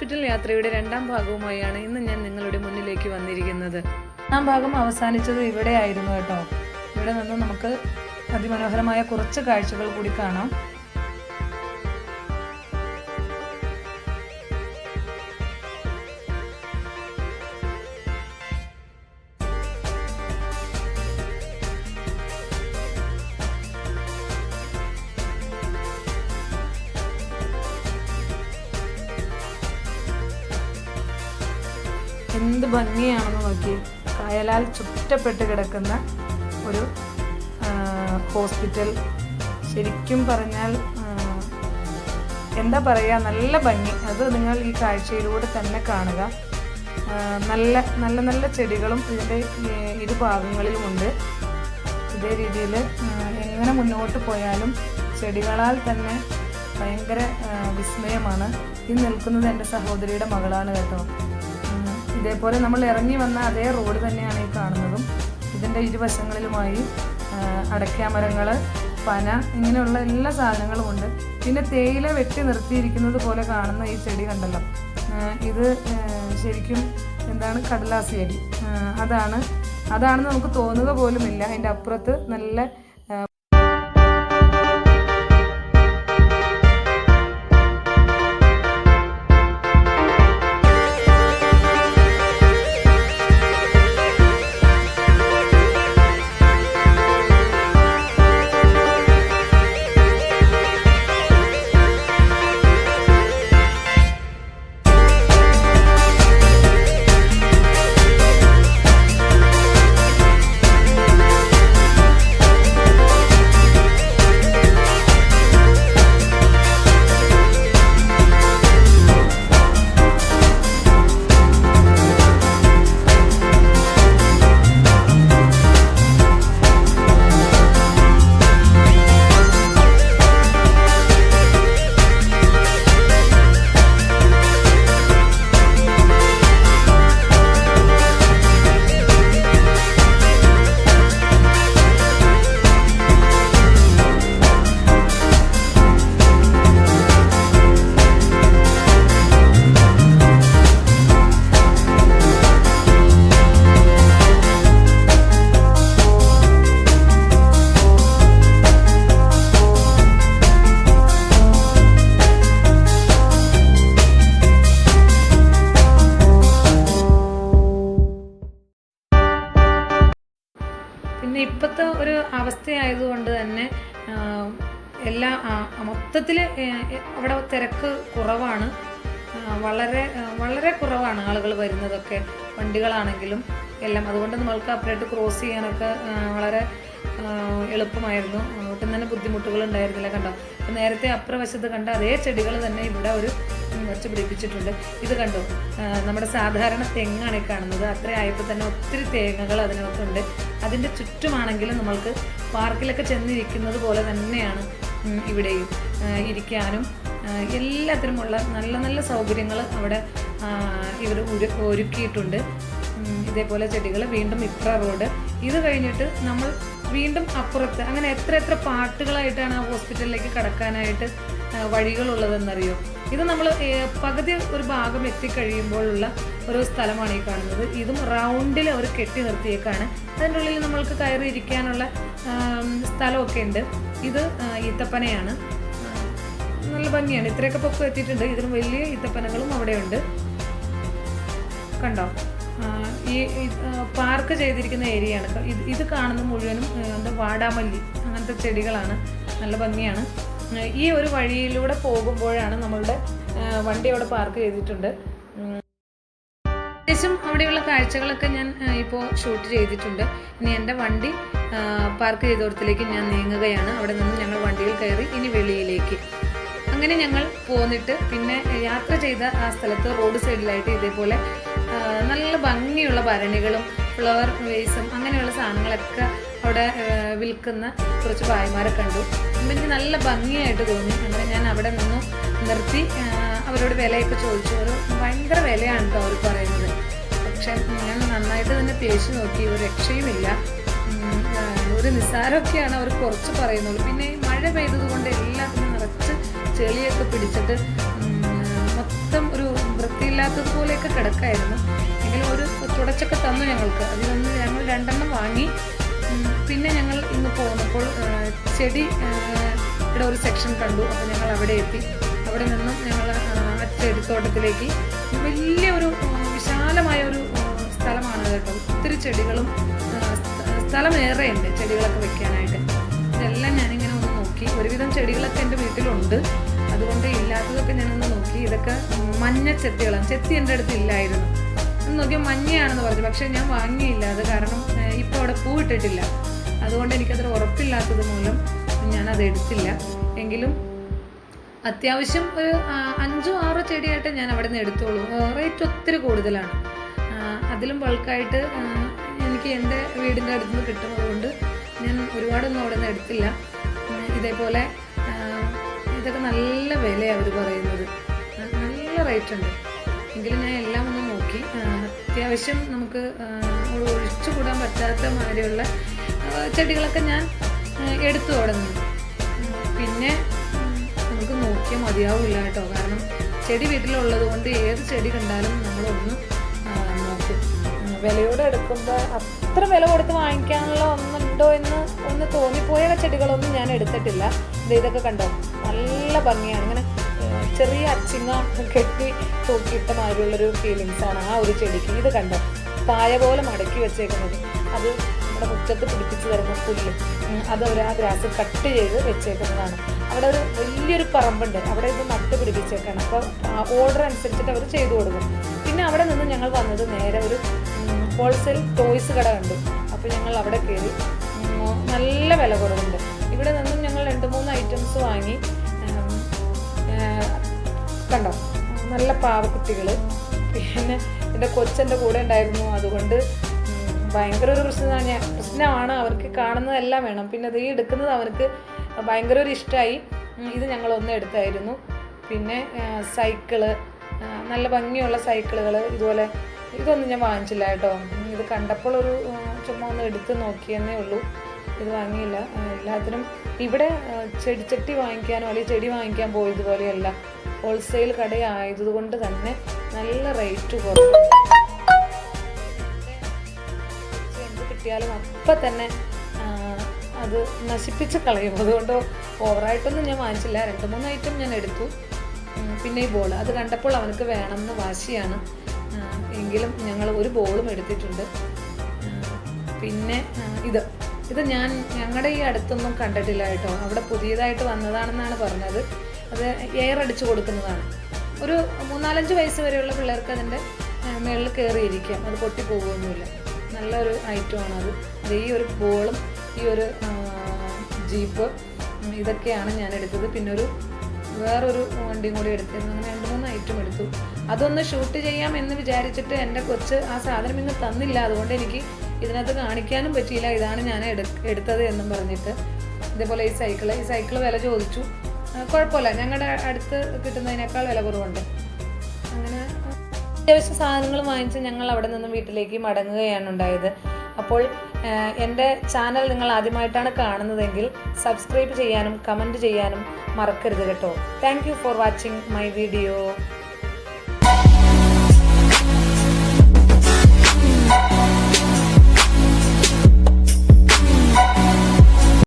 Hospital യാത്രയുടെ രണ്ടാം ഭാഗവുമായാണ് ഇന്ന് ഞാൻ നിങ്ങളുടെ മുന്നിലേക്ക് വന്നിരിക്കുന്നത്. ഒന്നാം ഭാഗം അവസാനിച്ചത് ഇവിടെ ആയിരുന്നു കേട്ടോ. ഇവിടെ നിന്ന് നമുക്ക് അതിമനോഹരമായ കുറച്ച് കാഴ്ചകൾ കൂടി കാണാം. എന്ത് ഭംഗിയാണെന്ന് നോക്കി. കായലാൽ ചുറ്റപ്പെട്ട് കിടക്കുന്ന ഒരു ഹോസ്പിറ്റൽ. ശരിക്കും പറഞ്ഞാൽ എന്താ പറയുക, നല്ല ഭംഗി. അത് നിങ്ങൾ ഈ കാഴ്ചയിലൂടെ തന്നെ കാണുക. നല്ല നല്ല നല്ല ചെടികളും ഇതിൻ്റെ ഇരുഭാഗങ്ങളിലുമുണ്ട്. ഇതേ രീതിയിൽ എങ്ങനെ മുന്നോട്ട് പോയാലും ചെടികളാൽ തന്നെ ഭയങ്കര വിസ്മയമാണ്. ഈ നിൽക്കുന്നത് എൻ്റെ സഹോദരിയുടെ മകളാണ് കേട്ടോ. ഇതേപോലെ നമ്മൾ ഇറങ്ങി വന്ന അതേ റോഡ് തന്നെയാണ് ഈ കാണുന്നതും. ഇതിൻ്റെ ഇരുവശങ്ങളിലുമായി അടയ്ക്കാമരങ്ങൾ, പന, ഇങ്ങനെയുള്ള എല്ലാ സാധനങ്ങളും ഉണ്ട്. പിന്നെ തേയില വെട്ടി നിർത്തിയിരിക്കുന്നത് പോലെ കാണുന്ന ഈ ചെടി കണ്ടല്ലോ, ഇത് ശരിക്കും എന്താണ്, കടലാസ് ചെടി. അതാണെന്ന് നമുക്ക് തോന്നുക പോലുമില്ല. അതിൻ്റെ അപ്പുറത്ത് നല്ല പിന്നെ ഇപ്പോഴത്തെ ഒരു അവസ്ഥയായതുകൊണ്ട് തന്നെ എല്ലാ മൊത്തത്തിൽ അവിടെ തിരക്ക് കുറവാണ്. വളരെ വളരെ കുറവാണ് ആളുകൾ വരുന്നതൊക്കെ, വണ്ടികളാണെങ്കിലും എല്ലാം. അതുകൊണ്ട് നമ്മൾക്ക് അപ്പുറത്ത് ക്രോസ് ചെയ്യാനൊക്കെ വളരെ എളുപ്പമായിരുന്നു. ഒട്ടും തന്നെ ബുദ്ധിമുട്ടുകൾ ഉണ്ടായിരുന്നില്ല. കണ്ടോ, അപ്പം നേരത്തെ അപ്പുറവശത്ത് കണ്ട അതേ ചെടികൾ തന്നെ ഇവിടെ ഒരു വച്ച് പിടിപ്പിച്ചിട്ടുണ്ട്. ഇത് കണ്ടോ, നമ്മുടെ സാധാരണ തെങ്ങാണ് ഈ കാണുന്നത്. അത്ര ആയപ്പോൾ തന്നെ ഒത്തിരി തേങ്ങകൾ അതിനകത്തുണ്ട്. അതിൻ്റെ ചുറ്റുമാണെങ്കിലും നമ്മൾക്ക് പാർക്കിലൊക്കെ ചെന്നിരിക്കുന്നത് പോലെ തന്നെയാണ് ഇവിടെയും. ഇരിക്കാനും എല്ലാത്തിനുമുള്ള നല്ല നല്ല സൗകര്യങ്ങൾ അവിടെ ഇവർ ഒരുക്കിയിട്ടുണ്ട്. ഇതേപോലെ ചെടികൾ. വീണ്ടും ഇപ്ര റോഡ്. ഇത് കഴിഞ്ഞിട്ട് നമ്മൾ വീണ്ടും അപ്പുറത്ത്. അങ്ങനെ എത്ര പാട്ടുകളായിട്ടാണ് ആ ഹോസ്പിറ്റലിലേക്ക് കടക്കാനായിട്ട് വഴികളുള്ളതെന്നറിയോ. ഇത് നമ്മൾ പകുതി ഒരു ഭാഗം എത്തിക്കഴിയുമ്പോഴുള്ള ഒരു സ്ഥലമാണ് ഈ കാണുന്നത്. ഇതും റൗണ്ടിൽ അവർ കെട്ടി നിർത്തിയേക്കാണ്. അതിൻ്റെ ഉള്ളിൽ നമ്മൾക്ക് കയറി ഇരിക്കാനുള്ള സ്ഥലമൊക്കെ ഉണ്ട്. ഇത് ഈത്തപ്പനയാണ്. നല്ല ഭംഗിയാണ്. ഇത്രയൊക്കെ പൊക്കം എത്തിയിട്ടുണ്ട്. ഇതിനും വലിയ ഈത്തപ്പനകളും അവിടെയുണ്ട്. കണ്ടോ, ഈ പാർക്ക് ചെയ്തിരിക്കുന്ന ഏരിയയാണ്. ഇത് കാണുന്ന മുഴുവനും എന്താ, വാടാമല്ലി അങ്ങനത്തെ ചെടികളാണ്. നല്ല ഭംഗിയാണ്. ഈ ഒരു വഴിയിലൂടെ പോകുമ്പോഴാണ് നമ്മളുടെ വണ്ടി അവിടെ പാർക്ക് ചെയ്തിട്ടുണ്ട്. ഏകദേശം അവിടെയുള്ള കാഴ്ചകളൊക്കെ ഞാൻ ഇപ്പോൾ ഷൂട്ട് ചെയ്തിട്ടുണ്ട്. ഇനി എൻ്റെ വണ്ടി പാർക്ക് ചെയ്തോടത്തിലേക്ക് ഞാൻ നീങ്ങുകയാണ്. അവിടെ നിന്ന് ഞങ്ങൾ വണ്ടിയിൽ കയറി ഇനി വെളിയിലേക്ക്. അങ്ങനെ ഞങ്ങൾ പോന്നിട്ട് പിന്നെ യാത്ര ചെയ്ത ആ സ്ഥലത്ത് റോഡ് സൈഡിലായിട്ട് ഇതേപോലെ നല്ല ഭംഗിയുള്ള ഭരണികളും ഫ്ലവർ വേസും അങ്ങനെയുള്ള സാധനങ്ങളൊക്കെ അവിടെ വിൽക്കുന്ന കുറച്ച് ഭായിമാരെ കണ്ടു. എനിക്ക് നല്ല ഭംഗിയായിട്ട് തോന്നി. അങ്ങനെ ഞാൻ അവിടെ നിന്ന് നിർത്തി അവരോട് വിലയൊക്കെ ചോദിച്ചു. ഒരു ഭയങ്കര വിലയാണ് കേട്ടോ അവർ പറയുന്നത്. പക്ഷെ ഞാൻ നന്നായിട്ട് തന്നെ തേച്ച് നോക്കി, ഒരു രക്ഷയുമില്ല. ഒരു നിസ്സാരമൊക്കെയാണ് അവർ കുറച്ച് പറയുന്നുള്ളൂ. പിന്നെ ഈ മഴ പെയ്തത് കൊണ്ട് എല്ലാത്തിനും നിറച്ച് ചെളിയൊക്കെ പിടിച്ചിട്ട് മൊത്തം ഒരു വൃത്തിയില്ലാത്തതുപോലെയൊക്കെ കിടക്കായിരുന്നു. എങ്കിലും ഒരു തുടച്ചൊക്കെ തന്നു ഞങ്ങൾക്ക്. അതിൽ നിന്ന് ഞങ്ങൾ 2 വാങ്ങി. പിന്നെ ഞങ്ങൾ ഇന്ന് പോന്നപ്പോൾ ചെടി ഇവിടെ ഒരു സെക്ഷൻ കണ്ടു. അപ്പോൾ ഞങ്ങൾ അവിടെ എത്തി. അവിടെ നിന്നും ഞങ്ങൾ ആ ചെടിത്തോട്ടത്തിലേക്ക്, വലിയ ഒരു വിശാലമായ ഒരു സ്ഥലമാണ് കേട്ടോ. ഒത്തിരി ചെടികളും സ്ഥലമേറെയുണ്ട് ചെടികളൊക്കെ വെക്കാനായിട്ട്. ഇതെല്ലാം ഞാനിങ്ങനെ ഒന്ന് നോക്കി. ഒരുവിധം ചെടികളൊക്കെ എൻ്റെ വീട്ടിലുണ്ട്, അതുകൊണ്ട് ഇല്ലാത്തതൊക്കെ ഞാനൊന്ന് നോക്കി. ഇതൊക്കെ മഞ്ഞ ചെത്തികളാണ്. ചെത്തി എൻ്റെ അടുത്ത് ഇല്ലായിരുന്നു. ഒന്ന് നോക്കിയാൽ മഞ്ഞയാണെന്ന് പറഞ്ഞു, പക്ഷേ ഞാൻ വാങ്ങിയില്ല. അത് കാരണം ഇപ്പോൾ അവിടെ പൂ ഇട്ടിട്ടില്ല. അതുകൊണ്ട് എനിക്കത്ര ഉറപ്പില്ലാത്തത് മൂലം ഞാനത് എടുത്തില്ല. എങ്കിലും അത്യാവശ്യം ഒരു 5-6 ചെടിയായിട്ട് ഞാൻ അവിടെ നിന്ന് എടുത്തോളൂ. റേറ്റ് ഒത്തിരി കൂടുതലാണ്. അതിലും ബൾക്കായിട്ട് എനിക്ക് എൻ്റെ വീടിൻ്റെ അടുത്ത് നിന്ന് കിട്ടുന്നത് കൊണ്ട് ഞാൻ ഒരുപാടൊന്നും അവിടെ നിന്ന് എടുത്തില്ല. ഇതേപോലെ ഇതൊക്കെ നല്ല വിലയാണ് അവർ പറയുന്നത്, നല്ല റേറ്റ് ഉണ്ട്. എങ്കിലും ഞാൻ എല്ലാം ഒന്ന് നോക്കി. അത്യാവശ്യം നമുക്ക് ഒഴിച്ചുകൂടാൻ പറ്റാത്ത മാതിരിയുള്ള ചെടികളൊക്കെ ഞാൻ എടുത്തു അവിടെ നിന്ന്. പിന്നെ നമുക്ക് നോക്കിയാൽ മതിയാവില്ല കേട്ടോ. കാരണം ചെടി വീട്ടിലുള്ളത് കൊണ്ട് ഏത് ചെടി കണ്ടാലും നമ്മളൊന്ന് നോക്കും. വിലയോടെ എടുക്കുമ്പോൾ അത്ര വില കൊടുത്ത് വാങ്ങിക്കാനുള്ള ഒന്നുണ്ടോ എന്ന് ഒന്ന് തോന്നിപ്പോയ ചെടികളൊന്നും ഞാൻ എടുത്തിട്ടില്ല. ഇതൊക്കെ കണ്ടോ, നല്ല ഭംഗിയാണ്. ഇങ്ങനെ ചെറിയ അച്ചിങ്ങ കെട്ടി തൂക്കിയിട്ട മാതിരിയുള്ളൊരു ഫീലിങ്സാണ് ആ ഒരു ചെടിക്ക്. ഇത് കണ്ടോ, പായ പോലെ മടക്കി വെച്ചേക്കുന്നത്. അത് നമ്മുടെ മുറ്റത്ത് പിടിപ്പിച്ച് തരുന്ന പുല്ല്, അത് അവർ ആ ഗ്രാസ് കട്ട് ചെയ്ത് വെച്ചേക്കുന്നതാണ്. അവിടെ ഒരു വലിയൊരു പറമ്പുണ്ട്, അവിടെ ഇത് നട്ട് പിടിപ്പിച്ചേക്കാണ്. അപ്പോൾ ഓർഡർ അനുസരിച്ചിട്ട് അവർ ചെയ്തു കൊടുക്കും. പിന്നെ അവിടെ നിന്ന് ഞങ്ങൾ വന്നത് നേരെ ഒരു ഹോൾസെയിൽ ടോയ്സ് കട കണ്ടു. അപ്പോൾ ഞങ്ങൾ അവിടെ കയറി. നല്ല വില കുറവുണ്ട്. ഇവിടെ നിന്നും ഞങ്ങൾ 2-3 ഐറ്റംസ് വാങ്ങി. കണ്ടോ, നല്ല പാവക്കുട്ടികൾ. പിന്നെ എൻ്റെ കൊച്ചൻ്റെ കൂടെ ഉണ്ടായിരുന്നു, അതുകൊണ്ട് ഭയങ്കര ഒരു പ്രശ്നമാണ്. അവർക്ക് കാണുന്നതെല്ലാം വേണം. പിന്നെ ഇത് എടുക്കുന്നത് അവർക്ക് ഭയങ്കര ഒരു ഇഷ്ടമായി. ഇത് ഞങ്ങളൊന്ന് എടുത്തായിരുന്നു. പിന്നെ സൈക്കിള്, നല്ല ഭംഗിയുള്ള സൈക്കിളുകൾ. ഇതുപോലെ ഇതൊന്നും ഞാൻ വാങ്ങിച്ചില്ല കേട്ടോ. ഇത് കണ്ടപ്പോൾ ഒരു ചുമ്മാ ഒന്ന് എടുത്ത് നോക്കിയെന്നേ ഉള്ളൂ. ഇത് വാങ്ങിയില്ല. എല്ലാത്തിനും ഇവിടെ ചെടിച്ചട്ടി വാങ്ങിക്കാനോ അല്ലെങ്കിൽ ചെടി വാങ്ങിക്കാൻ പോയതുപോലെയല്ല, ഹോൾസെയിൽ കടയായതുകൊണ്ട് തന്നെ നല്ല റേറ്റ് കുറവ്. എന്ത് കിട്ടിയാലും അപ്പം തന്നെ അത് നശിപ്പിച്ച് കളയും. അതുകൊണ്ട് ഓവറായിട്ടൊന്നും ഞാൻ വാങ്ങിച്ചില്ല. 2-3 ഐറ്റം ഞാൻ എടുത്തു. പിന്നെ ഈ ബോൾ, അത് കണ്ടപ്പോൾ അവനക്ക് വേണമെന്ന് വാശിയാണ്. എങ്കിലും ഞങ്ങൾ ഒരു ബോളും എടുത്തിട്ടുണ്ട്. പിന്നെ ഇത് ഞങ്ങളുടെ ഈ അടുത്തൊന്നും കണ്ടിട്ടില്ല കേട്ടോ. അവിടെ പുതിയതായിട്ട് വന്നതാണെന്നാണ് പറഞ്ഞത്. അത് എയർ അടിച്ചു കൊടുക്കുന്നതാണ്. ഒരു 3-4 വയസ്സ് വരെയുള്ള പിള്ളേർക്ക് അതിൻ്റെ മുകളിൽ കയറിയിരിക്കാം, അത് പൊട്ടിപ്പോകുകയൊന്നുമില്ല. നല്ലൊരു ഐറ്റമാണ് അത്. ഈ ഒരു ബോളും ഈ ഒരു ജീപ്പ്, ഇതൊക്കെയാണ് ഞാൻ എടുത്തത്. പിന്നെ വേറൊരു വണ്ടിയും കൂടി എടുത്തിരുന്നു. അങ്ങനെ 2-3 ഐറ്റം എടുത്തു. അതൊന്ന് ഷൂട്ട് ചെയ്യാം എന്ന് വിചാരിച്ചിട്ട് എൻ്റെ കൊച്ച് ആ സാധനം ഇന്ന് തന്നില്ല. അതുകൊണ്ട് എനിക്ക് ഇതിനകത്ത് കാണിക്കാനും പറ്റിയില്ല, ഇതാണ് ഞാൻ എടുത്തത് എന്നും പറഞ്ഞിട്ട്. ഇതേപോലെ ഈ സൈക്കിള് വില ചോദിച്ചു. കുഴപ്പമില്ല, ഞങ്ങളുടെ അടുത്ത് കിട്ടുന്നതിനേക്കാൾ വില കുറവുണ്ട്. അങ്ങനെ അത്യാവശ്യ സാധനങ്ങൾ വാങ്ങിച്ച് ഞങ്ങൾ അവിടെ നിന്നും വീട്ടിലേക്ക് മടങ്ങുകയാണ് ഉണ്ടായത്. അപ്പോൾ എൻ്റെ ചാനൽ നിങ്ങൾ ആദ്യമായിട്ടാണ് കാണുന്നതെങ്കിൽ സബ്സ്ക്രൈബ് ചെയ്യാനും കമൻറ്റ് ചെയ്യാനും മറക്കരുത് കേട്ടോ. Thank you for watching my video.